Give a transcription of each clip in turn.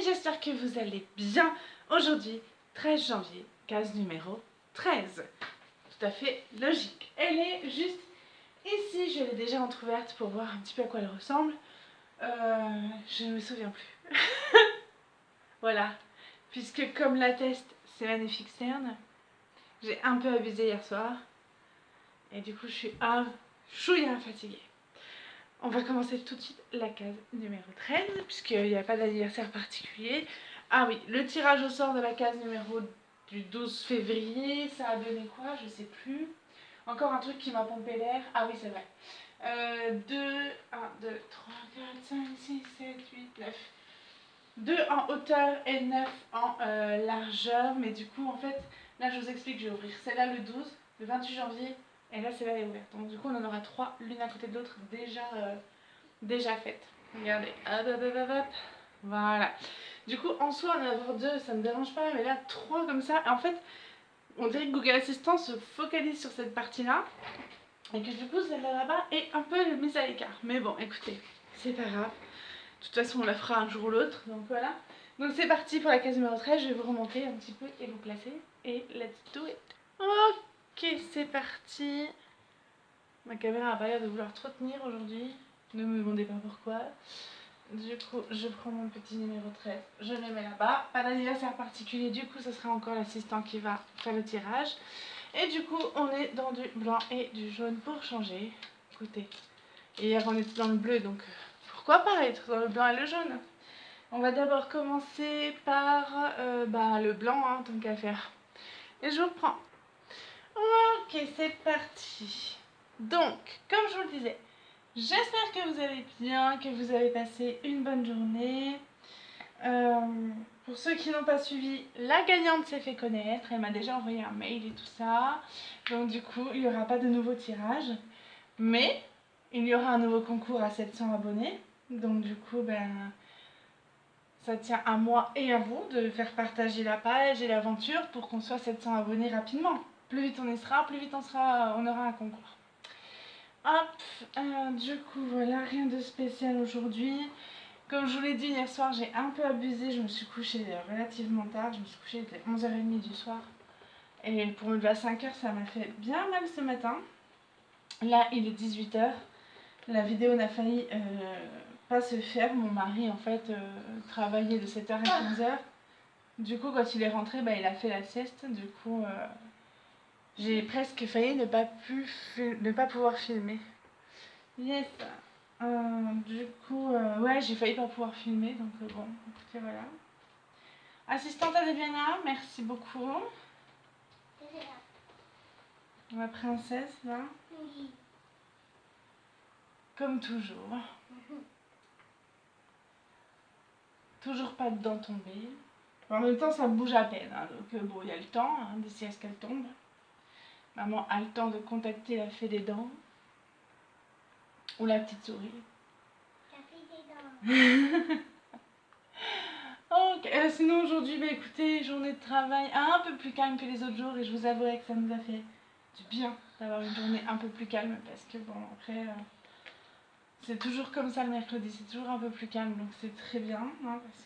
j'espère que vous allez bien. Aujourd'hui, 13 janvier, case numéro 13. Tout à fait logique. Elle est juste ici, je l'ai déjà entrouverte pour voir un petit peu à quoi elle ressemble. Je ne me souviens plus. Voilà, puisque comme l'atteste c'est magnifique Cerne, j'ai un peu abusé hier soir. Et du coup, je suis un chouïa fatiguée. On va commencer tout de suite la case numéro 13, puisqu'il n'y a pas d'anniversaire particulier. Ah oui, le tirage au sort de la case numéro du 12 février, ça a donné quoi? Je sais plus. Encore un truc qui m'a pompé l'air. Ah oui, c'est vrai. 2, 1, 2, 3, 4, 5, 6, 7, 8, 9. 2 en hauteur et 9 en largeur. Mais du coup, en fait, là, je vous explique, je vais ouvrir celle-là le 12, le 28 janvier. Et là, celle-là est ouverte. Donc, du coup, on en aura 3 l'une à côté de l'autre déjà faites. Regardez. Hop, hop, hop, hop, hop. Voilà. Du coup, en soi, en avoir 2, ça me dérange pas. Mais là, 3 comme ça. En fait, on dirait que Google Assistant se focalise sur cette partie-là. Et que du coup, celle-là là-bas est un peu mise à l'écart. Mais bon, écoutez, c'est pas grave. De toute façon, on la fera un jour ou l'autre. Donc voilà. Donc c'est parti pour la case numéro 13. Je vais vous remonter un petit peu et vous placer. Et let's do it. Ok, c'est parti. Ma caméra a pas l'air de vouloir trop tenir aujourd'hui. Ne me demandez pas pourquoi. Du coup, je prends mon petit numéro 13. Je le mets là-bas. Pas d'anniversaire particulier. Du coup, ce sera encore l'assistant qui va faire le tirage. Et du coup, on est dans du blanc et du jaune pour changer. Écoutez, hier on était dans le bleu, donc pourquoi pas être dans le blanc et le jaune? On va d'abord commencer par le blanc, hein, tant qu'à faire. Et je vous reprends. Ok, c'est parti. Donc, comme je vous le disais, j'espère que vous allez bien, que vous avez passé une bonne journée. Pour ceux qui n'ont pas suivi, la gagnante s'est fait connaître. Elle m'a déjà envoyé un mail et tout ça. Donc du coup, il n'y aura pas de nouveau tirage. Mais il y aura un nouveau concours à 700 abonnés. Donc du coup, ça tient à moi et à vous de faire partager la page et l'aventure pour qu'on soit 700 abonnés rapidement. Plus vite on y sera, plus vite on aura un concours. Hop, du coup voilà, rien de spécial aujourd'hui. Comme je vous l'ai dit hier soir, j'ai un peu abusé, je me suis couchée relativement tard, je me suis couchée, il était 11h30 du soir. Et pour me lever à 5h, ça m'a fait bien mal ce matin. Là, il est 18h, la vidéo n'a failli pas se faire. Mon mari, en fait, travaillait de 7h à 15h. Du coup, quand il est rentré, il a fait la sieste. Du coup, j'ai presque failli ne pas pouvoir filmer. Yes. Du coup, ouais, j'ai failli pas pouvoir filmer, donc bon, écoutez, voilà. Assistante Adriana, merci beaucoup. Ma princesse, là. Oui. Comme toujours. Toujours pas de dents tombées. En même temps, ça bouge à peine, hein, donc bon, il y a le temps, hein, d'ici à ce qu'elle tombe. Maman a le temps de contacter la fée des dents. Ou la petite souris. La fée des dents. Ok, sinon aujourd'hui, écoutez, journée de travail un peu plus calme que les autres jours et je vous avouerai que ça nous a fait du bien d'avoir une journée un peu plus calme parce que bon, après, c'est toujours comme ça le mercredi, c'est toujours un peu plus calme donc c'est très bien hein, parce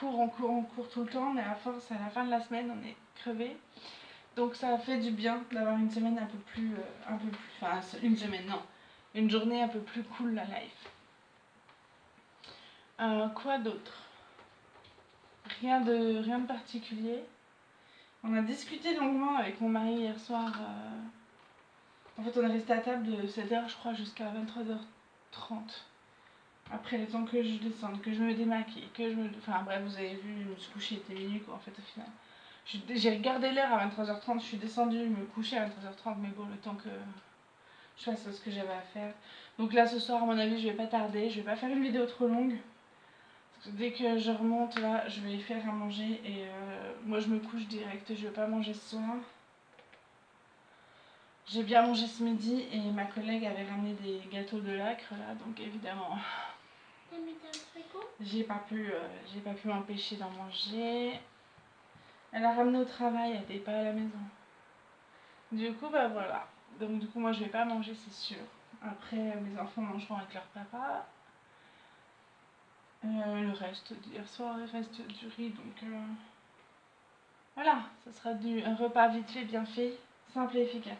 qu'on court tout le temps, mais à force, à la fin de la semaine, on est crevé. Donc ça fait du bien d'avoir une semaine un peu plus, enfin une semaine non, une journée un peu plus cool la life. Quoi d'autre? Rien de particulier. On a discuté longuement avec mon mari hier soir. En fait, on est resté à table de 7h, je crois, jusqu'à 23h30. Après le temps que je descende, que je me démaquille, que je me... Enfin bref, vous avez vu, je me suis couchée, il était minuit quoi, en fait, au final. J'ai regardé l'heure à 23h30, je suis descendue me coucher à 23h30, mais bon, le temps que je fasse ce que j'avais à faire. Donc là, ce soir, à mon avis, je vais pas tarder, je vais pas faire une vidéo trop longue. Dès que je remonte là, je vais faire à manger et moi je me couche direct, je vais pas manger ce soir. J'ai bien mangé ce midi et ma collègue avait ramené des gâteaux de Lacre là, donc évidemment j'ai pas pu m'empêcher d'en manger. Elle a ramené au travail, elle n'était pas à la maison. Du coup voilà, donc du coup moi je vais pas manger c'est sûr. Après mes enfants mangeront avec leur papa. le reste d'hier soir, le reste du riz, donc voilà, ça sera un repas vite fait, bien fait, simple et efficace.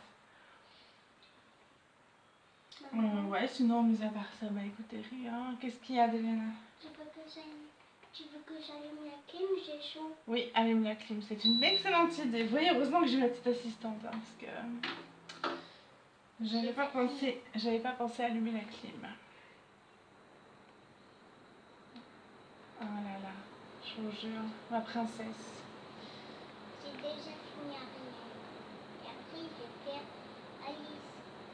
Ouais, sinon, mis à part ça, bah écoutez, rien. Qu'est-ce qu'il y a, Delena? Tu veux que j'allume la clim? J'ai chaud. Oui, allume la clim, c'est une excellente idée. Vous voyez, heureusement que j'ai ma petite assistante, hein, parce que j'avais pas pensé à allumer la clim. Oh là là, je vous jure, ma princesse. J'ai déjà fini Ariel. Et après, je vais faire Alice.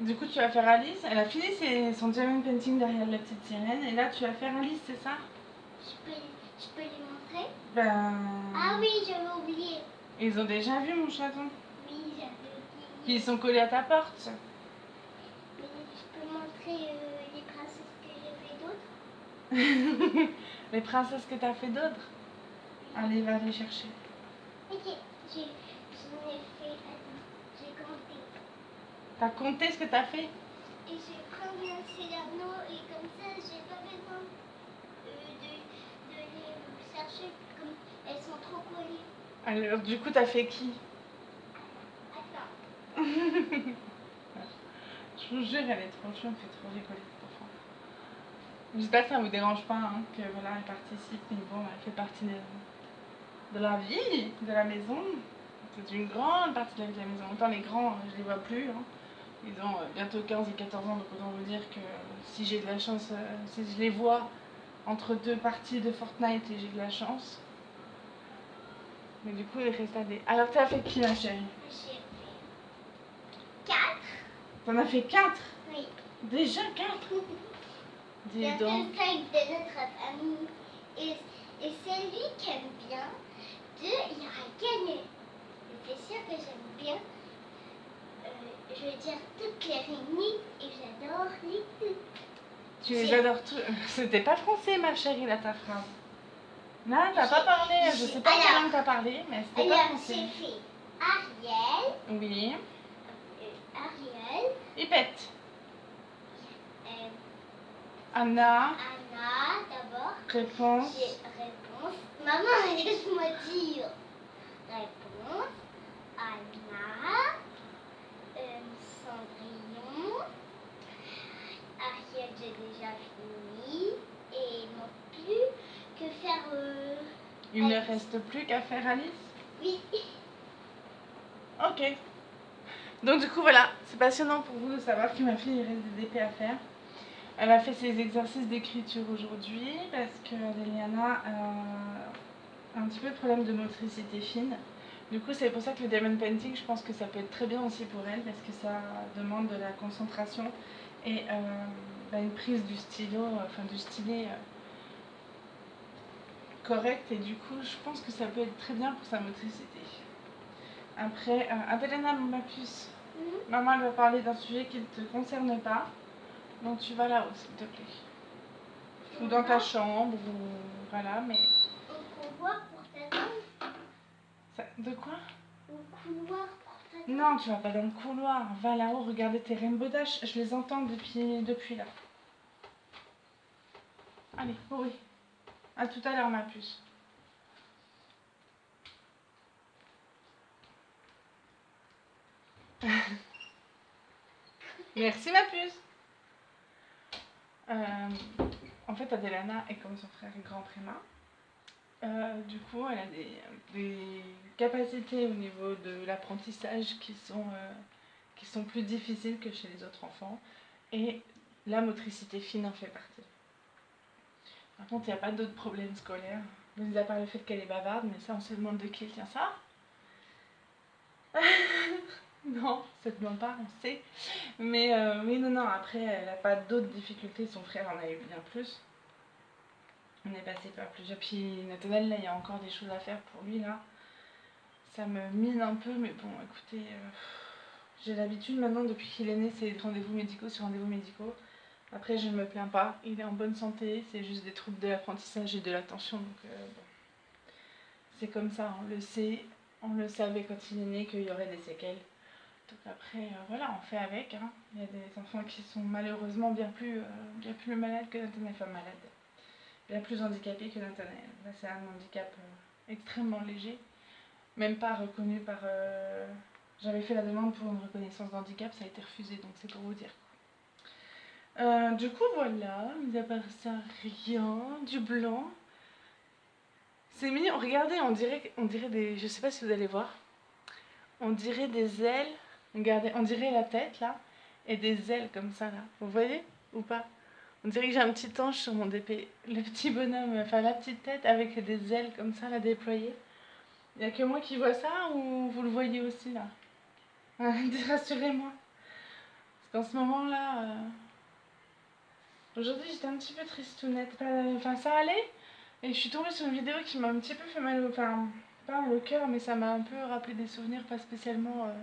Du coup, tu vas faire Alice. Elle a fini son diamond painting derrière la petite sirène. Et là, tu vas faire Alice, c'est ça? Je peux lui montrer? Ben... Ah oui, j'avais oublié. Ils ont déjà vu mon chaton. Oui, j'avais oublié. Puis ils sont collés à ta porte. Mais je peux montrer les princesses que j'ai fait d'autres? Les princesses que t'as fait d'autres? Allez, va les chercher. Ok, j'en ai fait, attends, j'ai compté. T'as compté ce que t'as fait? Et je prends bien ces anneaux et comme ça, j'ai pas besoin de les chercher comme elles sont trop collées. Alors, du coup, t'as fait qui? Attends. Je vous jure, elle est trop chou, elle me fait trop rigoler cette enfant. J'espère que ça vous dérange pas, hein, que voilà, elle participe, mais bon, elle fait partie de la vie, de la maison. C'est une grande partie de la vie de la maison. Autant les grands, je les vois plus, hein. Ils ont bientôt 15 et 14 ans, donc autant vous dire que si j'ai de la chance, si je les vois entre deux parties de Fortnite et j'ai de la chance. Mais du coup, il reste à des... Alors, t'as fait qui, ma chérie? J'ai fait 4. T'en as fait 4? Oui. Déjà 4? Dis Il y donc. a 5 de notre famille. Et celui qui aime bien, il aura gagné. C'est sûr que j'aime bien. Je veux dire toutes les réunies et j'adore les toutes. Tu les adores tous. C'était pas français, ma chérie, là, ta phrase. Là, t'as pas parlé. Je sais pas quelle langue t'as parlé, mais c'était pas français. J'ai fait Ariel. Oui. Ariel. Ipette. Anna. Anna, d'abord. Réponse. Réponse. Maman, laisse-moi dire. Réponse. Anna. Cendrillon. Ariel, j'ai déjà fini. Et non plus que faire... Il ne reste plus qu'à faire Alice? Oui. Ok. Donc du coup, voilà. C'est passionnant pour vous de savoir que ma fille, il reste des DP à faire. Elle a fait ses exercices d'écriture aujourd'hui parce que Adeliana a un petit peu de problème de motricité fine. Du coup, c'est pour ça que le diamond painting, je pense que ça peut être très bien aussi pour elle parce que ça demande de la concentration et une prise du stylo, enfin du stylet correct. Et du coup, je pense que ça peut être très bien pour sa motricité. Après, Adelana, ma puce, maman elle va parler d'un sujet qui ne te concerne pas. Donc tu vas là-haut, s'il te plaît. Ou dans ta chambre, ou voilà, mais... Au couloir pour ta tante. De quoi? Au couloir pour ta tante. Non, tu vas pas dans le couloir. Va là-haut, regarde tes Rainbow Dash. Je les entends depuis là. Allez, oui. À tout à l'heure, ma puce. Merci, ma puce. En fait, Adelana est comme son frère grand Préma. Du coup, elle a des capacités au niveau de l'apprentissage qui sont plus difficiles que chez les autres enfants. Et la motricité fine en fait partie. Par contre, il n'y a pas d'autres problèmes scolaires. Mis à part le fait qu'elle est bavarde, mais ça, on se demande de qui elle tient ça. Non, ça ne demande pas, on sait. Mais oui, non, après, elle n'a pas d'autres difficultés. Son frère en a eu bien plus. On est passé par plusieurs. Puis Nathanaël, là, il y a encore des choses à faire pour lui, là. Ça me mine un peu, mais bon, écoutez, j'ai l'habitude maintenant, depuis qu'il est né, c'est rendez-vous médicaux sur rendez-vous médicaux. Après, je ne me plains pas, il est en bonne santé, c'est juste des troubles de l'apprentissage et de l'attention, donc bon. C'est comme ça, on le sait, on le savait quand il est né qu'il y aurait des séquelles. Donc après, voilà, on fait avec, hein. Il y a des enfants qui sont malheureusement bien plus malades que Nathanaël, enfin malades. bien plus handicapé que Nathanaël. Là, c'est un handicap extrêmement léger, même pas reconnu par... J'avais fait la demande pour une reconnaissance d'handicap, ça a été refusé, donc c'est pour vous dire. Du coup, voilà, mis à part ça, rien, du blanc. C'est mignon, regardez, on dirait des... Je sais pas si vous allez voir. On dirait des ailes, regardez, on dirait la tête, là, et des ailes comme ça, là. Vous voyez ou pas? On dirait que j'ai un petit ange sur mon DP. Le petit bonhomme, enfin la petite tête avec des ailes comme ça, là, déployées. Il n'y a que moi qui vois ça ou vous le voyez aussi, là? Rassurez-moi. Parce qu'en ce moment-là... Aujourd'hui, j'étais un petit peu tristounette. Enfin, ça allait. Et je suis tombée sur une vidéo qui m'a un petit peu fait mal au... Enfin, pas mal au cœur, mais ça m'a un peu rappelé des souvenirs pas spécialement...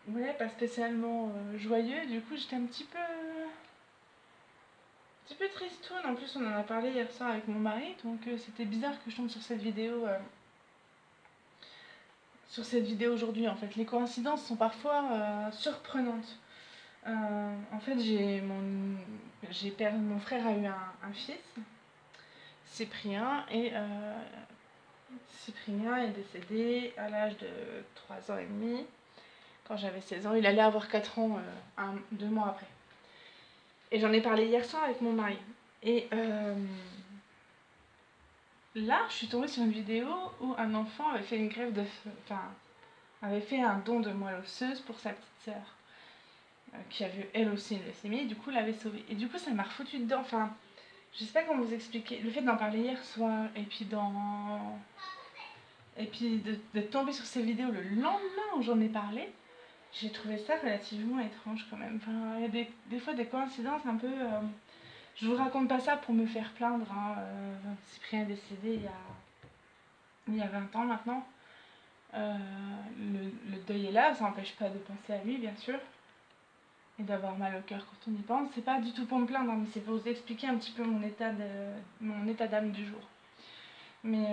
Ouais, pas spécialement joyeux. Du coup, j'étais un petit peu tristoune. En plus, on en a parlé hier soir avec mon mari. Donc, c'était bizarre que je tombe sur cette vidéo... sur cette vidéo aujourd'hui, en fait. Les coïncidences sont parfois surprenantes. En fait, mon frère a eu un fils, Cyprien, et Cyprien est décédé à l'âge de 3 ans et demi. Quand j'avais 16 ans, il allait avoir 4 ans 2 mois après. Et j'en ai parlé hier soir avec mon mari. Et là, je suis tombée sur une vidéo où un enfant avait fait une greffe de... Enfin, avait fait un don de moelle osseuse pour sa petite sœur, qui avait elle aussi une leucémie, et du coup l'avait sauvée. Et du coup, ça m'a refoutu dedans. Enfin, je sais pas comment vous expliquer. Le fait d'en parler hier soir, et puis de tomber sur ces vidéos le lendemain où j'en ai parlé, j'ai trouvé ça relativement étrange quand même. Enfin, il y a des fois des coïncidences un peu... Je vous raconte pas ça pour me faire plaindre. Hein. Cyprien est décédé il y a 20 ans maintenant. Le deuil est là, ça n'empêche pas de penser à lui, bien sûr. Et d'avoir mal au cœur quand on y pense. C'est pas du tout pour me plaindre, hein, mais c'est pour vous expliquer un petit peu mon état d'âme du jour. Mais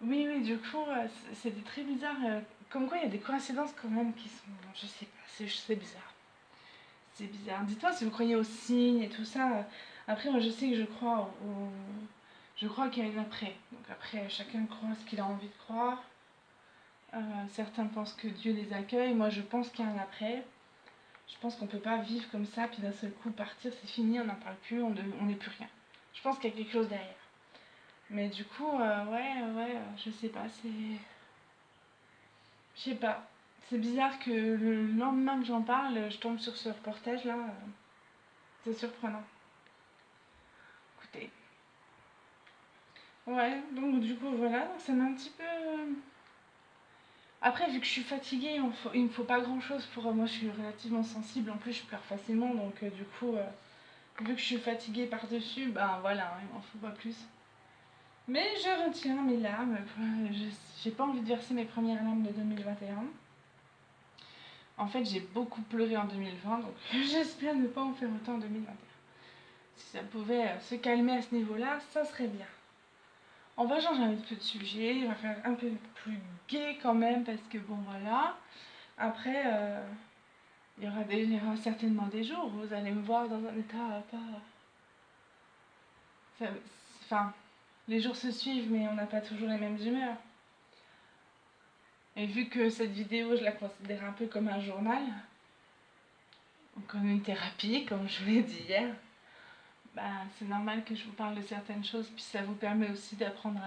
oui, du coup, c'était très bizarre. Comme quoi, il y a des coïncidences quand même qui sont... Je sais pas, c'est bizarre. C'est bizarre. Dites-moi si vous croyez aux signes et tout ça. Après, moi, je sais que je crois qu'il y a une après. Donc après, chacun croit ce qu'il a envie de croire. Certains pensent que Dieu les accueille. Moi, je pense qu'il y a un après. Je pense qu'on peut pas vivre comme ça, puis d'un seul coup partir, c'est fini, on n'en parle plus, on n'est plus rien. Je pense qu'il y a quelque chose derrière. Mais du coup, je sais pas, c'est... Je sais pas. C'est bizarre que le lendemain que j'en parle, je tombe sur ce reportage là. C'est surprenant. Écoutez. Ouais, donc du coup voilà, donc ça m'a un petit peu... Après, vu que je suis fatiguée, il me faut pas grand chose pour... Moi je suis relativement sensible, en plus je pleure facilement, donc du coup... Vu que je suis fatiguée par-dessus, ben voilà, hein, il m'en faut pas plus. Mais je retiens mes larmes. J'ai pas envie de verser mes premières larmes de 2021. En fait, j'ai beaucoup pleuré en 2020, donc j'espère ne pas en faire autant en 2021. Si ça pouvait se calmer à ce niveau-là, ça serait bien. On va changer un peu de sujet, on va faire un peu plus gai quand même, parce que bon voilà. Après, il y aura certainement des jours où vous allez me voir dans un état pas... Enfin, les jours se suivent, mais on n'a pas toujours les mêmes humeurs. Et vu que cette vidéo, je la considère un peu comme un journal, ou comme une thérapie, comme je vous l'ai dit hier, bah, c'est normal que je vous parle de certaines choses, puis ça vous permet aussi d'apprendre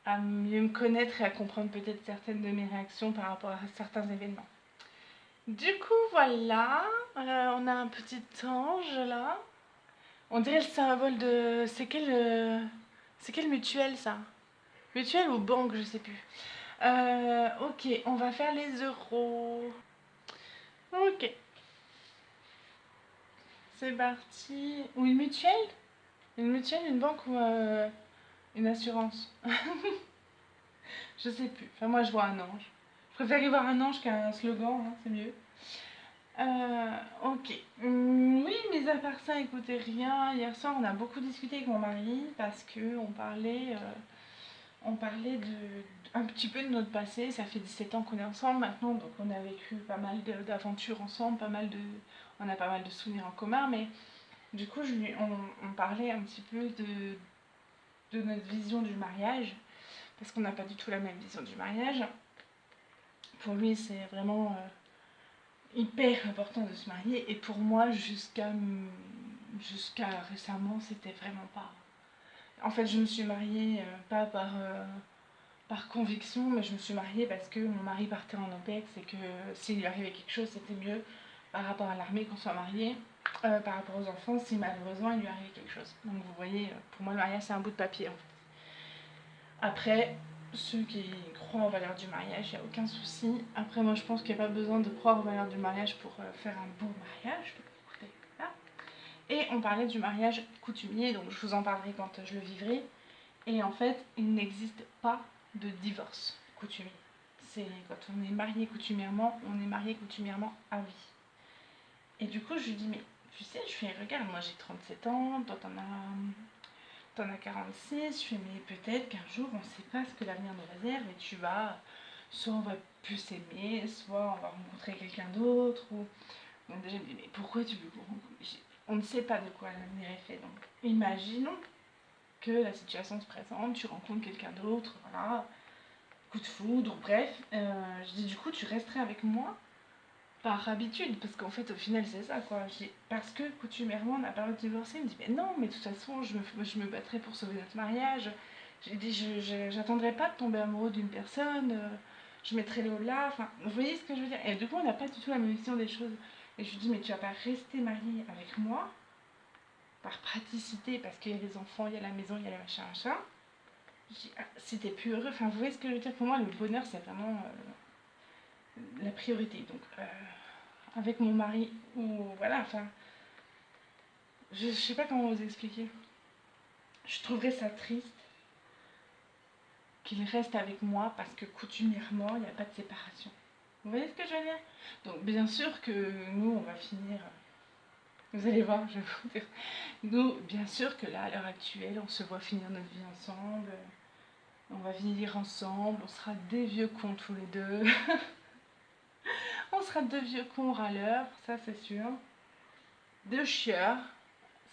à mieux me connaître et à comprendre peut-être certaines de mes réactions par rapport à certains événements. Du coup, voilà, on a un petit ange là. On dirait le symbole de... C'est quelle mutuelle ça? Mutuelle ou banque, je sais plus. Ok, on va faire les euros. Ok, c'est parti. Ou une mutuelle? Une mutuelle, une banque ou une assurance? Je sais plus. Enfin, moi, je vois un ange. Je préfère y voir un ange qu'un slogan, hein, c'est mieux. Ok. Oui, mais à part ça, écoutez, rien. Hier soir, on a beaucoup discuté avec mon mari parce que on parlait un petit peu de notre passé. Ça fait 17 ans qu'on est ensemble maintenant, donc on a vécu pas mal d'aventures ensemble, on a pas mal de souvenirs en commun, mais Du coup, on parlait un petit peu de notre vision du mariage, parce qu'on n'a pas du tout la même vision du mariage. Pour lui, c'est vraiment hyper important de se marier, et pour moi, jusqu'à récemment, c'était vraiment pas. En fait, je me suis mariée pas par conviction, mais je me suis mariée parce que mon mari partait en OPEX et que s'il lui arrivait quelque chose, c'était mieux par rapport à l'armée qu'on soit marié, par rapport aux enfants, si malheureusement il lui arrivait quelque chose. Donc vous voyez, pour moi le mariage c'est un bout de papier en fait. Après, ceux qui croient aux valeurs du mariage, il n'y a aucun souci. Après moi je pense qu'il n'y a pas besoin de croire aux valeurs du mariage pour faire un beau mariage. Donc, écoutez, voilà. Et on parlait du mariage coutumier, donc je vous en parlerai quand je le vivrai. Et en fait, il n'existe pas de divorce coutumier. C'est quand on est marié coutumièrement, on est marié coutumièrement à vie. Et du coup, je lui dis, mais tu sais, je fais, regarde, moi j'ai 37 ans, toi t'en as 46, je fais, mais peut-être qu'un jour, on ne sait pas ce que l'avenir nous réserve et tu vas, soit on va plus s'aimer, soit on va rencontrer quelqu'un d'autre. Ou... Donc déjà, il me dit, mais pourquoi tu veux... On ne sait pas de quoi l'avenir est fait, donc imaginons que la situation se présente, tu rencontres quelqu'un d'autre, voilà, coup de foudre, bref. Je dis, du coup, tu resterais avec moi par habitude, parce qu'en fait, au final, c'est ça, quoi. Parce que coutumièrement, on n'a pas le droit de divorcer. Il me dit, mais non, mais de toute façon, je me battrai pour sauver notre mariage. J'ai dit, j'attendrai pas de tomber amoureux d'une personne, je mettrai le là, enfin, vous voyez ce que je veux dire. Et du coup, on n'a pas du tout la même vision des choses. Et je lui dis, mais tu vas pas rester mariée avec moi par praticité, parce qu'il y a les enfants, il y a la maison, il y a le machin, machin. Si t'es plus heureux, enfin vous voyez ce que je veux dire, pour moi le bonheur c'est vraiment la priorité. Donc avec mon mari, ou voilà, enfin, je sais pas comment vous expliquer. Je trouverais ça triste qu'il reste avec moi parce que coutumièrement il n'y a pas de séparation. Vous voyez ce que je veux dire? Donc bien sûr que nous on va finir, vous allez voir, je vais vous dire, nous bien sûr que là à l'heure actuelle on se voit finir notre vie ensemble. On va vieillir ensemble, on sera des vieux cons tous les deux. On sera deux vieux cons râleurs, ça c'est sûr. Deux chieurs,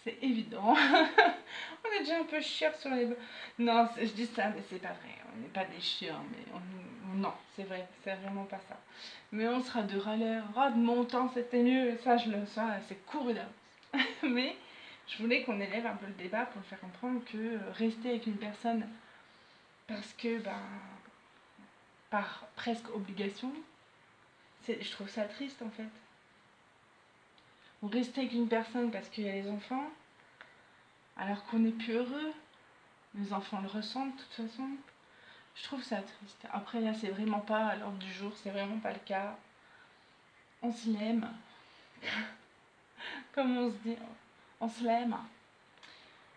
c'est évident. On est déjà un peu chieurs sur les... Non, je dis ça, mais c'est pas vrai. On n'est pas des chieurs, mais non, c'est vrai, c'est vraiment pas ça. Mais on sera deux râleurs. Oh, de mon temps, c'était mieux. Ça, je le sens, c'est couru d'avance. Mais je voulais qu'on élève un peu le débat pour faire comprendre que rester avec une personne parce que, ben, par presque obligation, je trouve ça triste en fait. Ou rester avec une personne parce qu'il y a les enfants, alors qu'on n'est plus heureux. Les enfants le ressentent de toute façon. Je trouve ça triste. Après là, c'est vraiment pas à l'ordre du jour, c'est vraiment pas le cas. On se l'aime. Comme on se dit, on se l'aime.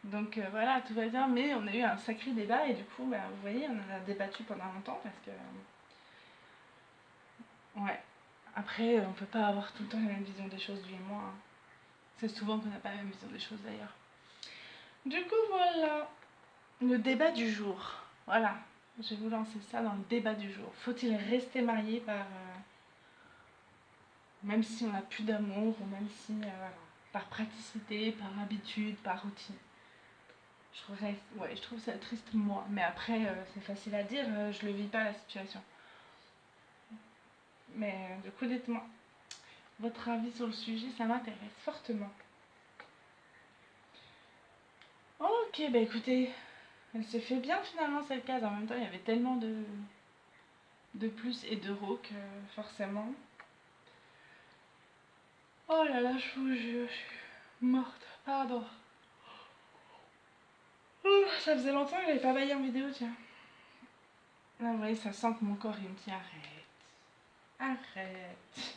Donc voilà, tout va bien, mais on a eu un sacré débat et du coup, bah, vous voyez, on en a débattu pendant longtemps parce que... ouais. Après, on peut pas avoir tout le temps la même vision des choses, lui et moi. Hein. C'est souvent qu'on n'a pas la même vision des choses d'ailleurs. Du coup, voilà. Le débat du jour. Voilà. Je vais vous lancer ça dans le débat du jour. Faut-il rester marié par... même si on n'a plus d'amour, ou même si... voilà, par praticité, par habitude, par routine. Je trouve ça triste moi. Mais après, c'est facile à dire, je le vis pas la situation. Mais du coup, dites-moi. Votre avis sur le sujet, ça m'intéresse fortement. Ok, bah écoutez, elle se fait bien finalement cette case. En même temps, il y avait tellement de plus et d'euros que forcément. Oh là là, je vous jure, je suis morte. Pardon. Oh, ça faisait longtemps que j'avais pas baillé en vidéo, tiens. Là, vous voyez, ça sent que mon corps il me dit arrête. Arrête.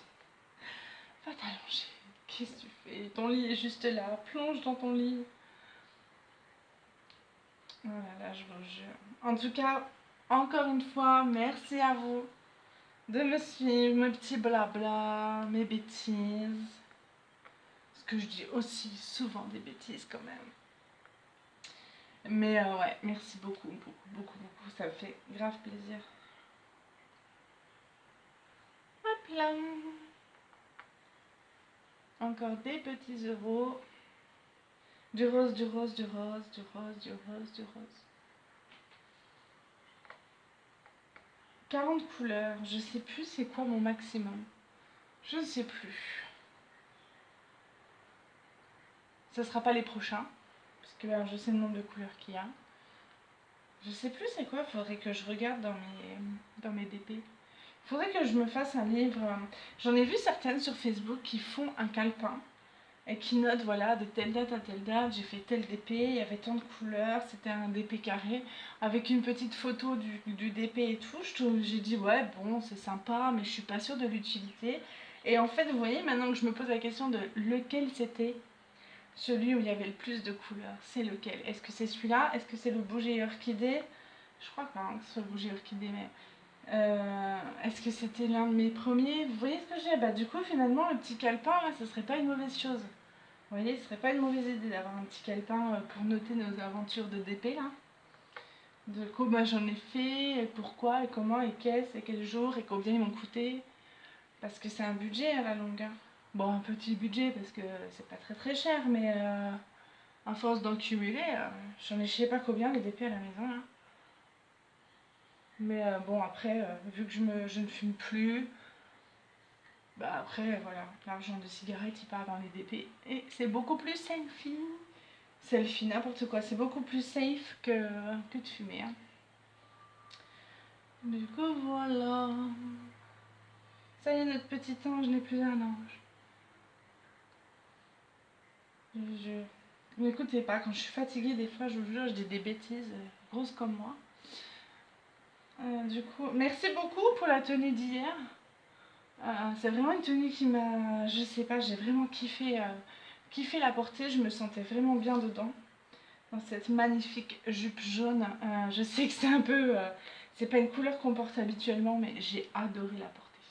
Va t'allonger. Qu'est-ce que tu fais? Ton lit est juste là. Plonge dans ton lit. Oh là là, je vous jure. En tout cas, encore une fois, merci à vous de me suivre, mes petits blabla, mes bêtises. Parce que je dis aussi souvent des bêtises quand même. Mais ouais, merci beaucoup, beaucoup, beaucoup, beaucoup. Ça me fait grave plaisir. Hop là. Encore des petits euros. Du rose, du rose, du rose, du rose, du rose, du rose. 40 couleurs, je sais plus c'est quoi mon maximum. Je ne sais plus. Ça sera pas les prochains, parce que alors, je sais le nombre de couleurs qu'il y a. Je sais plus c'est quoi, faudrait que je regarde dans mes DP. Faudrait que je me fasse un livre. J'en ai vu certaines sur Facebook qui font un calepin et qui notent, voilà, de telle date à telle date, j'ai fait tel DP, il y avait tant de couleurs, c'était un DP carré, avec une petite photo du DP et tout. J'ai dit, ouais, bon, c'est sympa, mais je suis pas sûre de l'utilité. Et en fait, vous voyez, maintenant que je me pose la question de lequel c'était, celui où il y avait le plus de couleurs, c'est lequel? Est-ce que c'est celui-là? Est-ce que c'est le bouger orchidée? Je crois pas que ce soit le bouger orchidée, mais... est-ce que c'était l'un de mes premiers? Vous voyez ce que j'ai? Bah du coup, finalement, le petit calepin, là, ce serait pas une mauvaise chose. Vous voyez, ce serait pas une mauvaise idée d'avoir un petit calepin pour noter nos aventures de DP, là. De comment j'en ai fait, et pourquoi, et comment, et qu'est-ce, et quel jour, et combien ils m'ont coûté. Parce que c'est un budget à la longue, hein. Bon, un petit budget parce que c'est pas très très cher, mais à force d'en cumuler, j'en ai je sais pas combien les DP à la maison là. Mais bon, après, vu que je ne fume plus, bah après, voilà, l'argent de cigarette il part dans les DP et c'est beaucoup plus selfie. Selfie, n'importe quoi, c'est beaucoup plus safe que de fumer, hein. Du coup, voilà. Ça y est, notre petit ange n'est plus un ange. Je... N'écoutez pas, quand je suis fatiguée, des fois, je vous jure, je dis des bêtises grosses comme moi. Du coup, merci beaucoup pour la tenue d'hier. C'est vraiment une tenue qui m'a... Je sais pas, j'ai vraiment kiffé la porter. Je me sentais vraiment bien dedans. Dans cette magnifique jupe jaune. Je sais que c'est un peu... c'est pas une couleur qu'on porte habituellement, mais j'ai adoré la porter.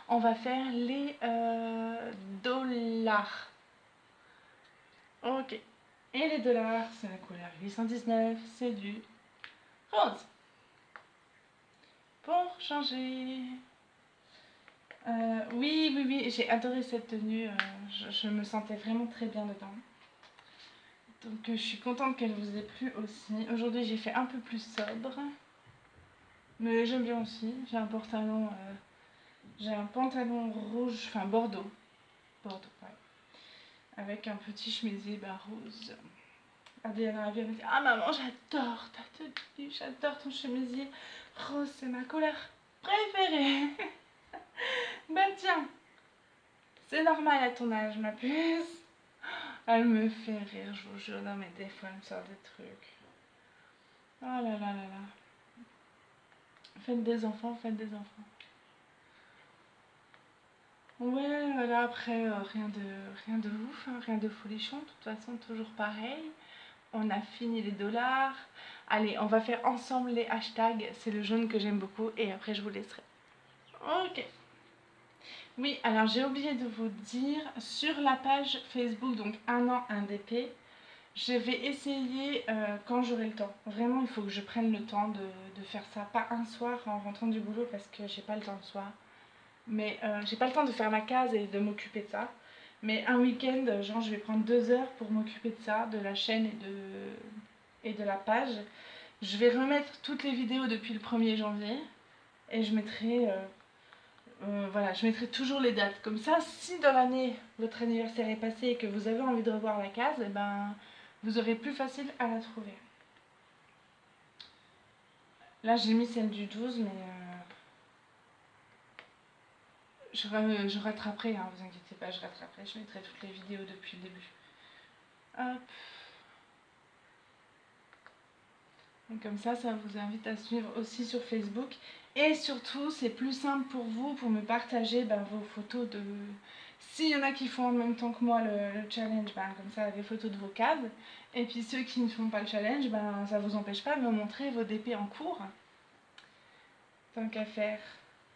On va faire les dollars. Ok. Et les dollars, c'est la couleur 819, c'est du rose. Pour changer. Oui, j'ai adoré cette tenue. Je me sentais vraiment très bien dedans. Donc je suis contente qu'elle vous ait plu aussi. Aujourd'hui j'ai fait un peu plus sobre. Mais j'aime bien aussi. J'ai un pantalon rouge, enfin bordeaux. Bordeaux, ouais. Avec un petit chemisier rose. Adriana vient me dire, ah maman, j'adore ta tenue, j'adore ton chemisier rose, c'est ma couleur préférée. Ben tiens, c'est normal à ton âge, ma puce. Elle me fait rire, je vous jure. Non, mais des fois, elle me sort des trucs. Oh là là là là. Faites des enfants, faites des enfants. Ouais, voilà, après, rien de ouf, hein, rien de folichon. De toute façon, toujours pareil. On a fini les dollars. Allez, on va faire ensemble les hashtags. C'est le jaune que j'aime beaucoup. Et après, je vous laisserai. Ok. Oui, alors j'ai oublié de vous dire, sur la page Facebook, donc 1 an, 1 DP, je vais essayer quand j'aurai le temps. Vraiment, il faut que je prenne le temps de faire ça. Pas un soir en rentrant du boulot parce que j'ai pas le temps le soir. Mais j'ai pas le temps de faire ma case et de m'occuper de ça. Mais un week-end, genre je vais prendre 2 heures pour m'occuper de ça, de la chaîne et de la page. Je vais remettre toutes les vidéos depuis le 1er janvier. Et je mettrai... voilà, je mettrai toujours les dates. Comme ça, si dans l'année votre anniversaire est passé et que vous avez envie de revoir la case, et ben, vous aurez plus facile à la trouver. Là, j'ai mis celle du 12, mais je rattraperai, hein, vous inquiétez pas, je rattraperai. Je mettrai toutes les vidéos depuis le début. Hop. Et comme ça vous invite à suivre aussi sur Facebook. Et surtout, c'est plus simple pour vous, pour me partager vos photos de... S'il y en a qui font en même temps que moi le challenge, comme ça, des photos de vos cases. Et puis ceux qui ne font pas le challenge, ça vous empêche pas de me montrer vos DP en cours. Tant qu'à faire.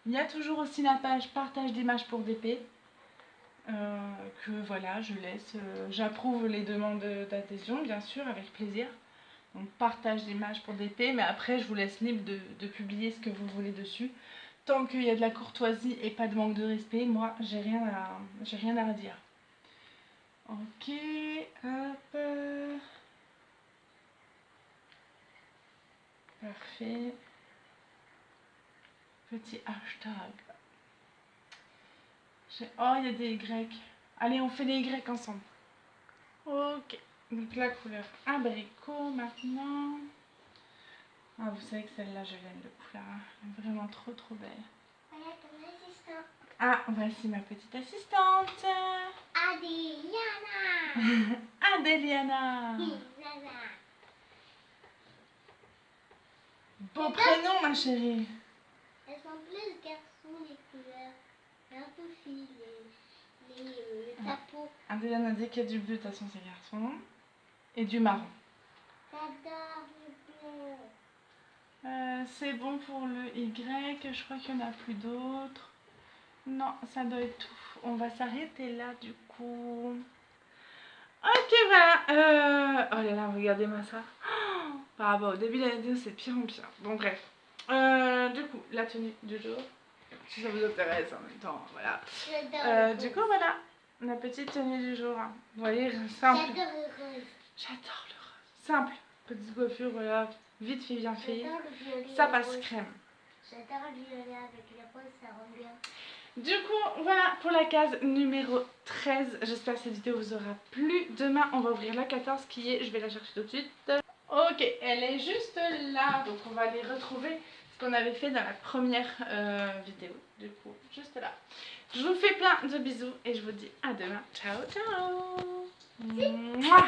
Il y a toujours aussi la page partage d'images pour DP. Que voilà, je laisse. J'approuve les demandes d'adhésion, bien sûr, avec plaisir. Donc partage d'images pour DP, mais après je vous laisse libre de publier ce que vous voulez dessus. Tant qu'il y a de la courtoisie et pas de manque de respect, moi j'ai rien à redire. Ok, hop. Parfait. Petit hashtag. Oh, il y a des Y. Allez, on fait les Y ensemble. Ok. Donc la couleur abricot maintenant. Ah, vous savez que celle-là, je l'aime de couleur. Elle est vraiment trop trop belle. Voilà ton assistant. Ah, voici ma petite assistante. Adéliana. Adéliana. Nana. Beau prénom, ma chérie. Elles sont plus garçons les couleurs. Un peu filles les tapos. Adéliana dit qu'il y a du bleu, de toute façon, c'est garçon. Et du marron. J'adore le bleu. C'est bon pour le Y, je crois qu'il n'y en a plus d'autres. Non, ça doit être tout. On va s'arrêter là du coup. Ok, voilà. Oh là là, regardez-moi ça. Oh, par rapport au début de la vidéo, c'est pire en pire. Bon, bref. Du coup, la tenue du jour. Si ça vous intéresse en même temps, voilà. J'adore Du coup, voilà. La petite tenue du jour. Hein. Vous voyez, simple. J'adore le rose. J'adore le rose. Simple. Petite coiffure, voilà. Vite fait, bien fait. J'adore le violet. Ça passe crème. J'adore le violet avec le rose, ça rend bien. Du coup, voilà pour la case numéro 13. J'espère que cette vidéo vous aura plu. Demain, on va ouvrir la 14 qui est... Je vais la chercher tout de suite. Ok, elle est juste là. Donc, on va aller retrouver ce qu'on avait fait dans la première vidéo. Du coup, juste là. Je vous fais plein de bisous et je vous dis à demain. Ciao, ciao. Mouah.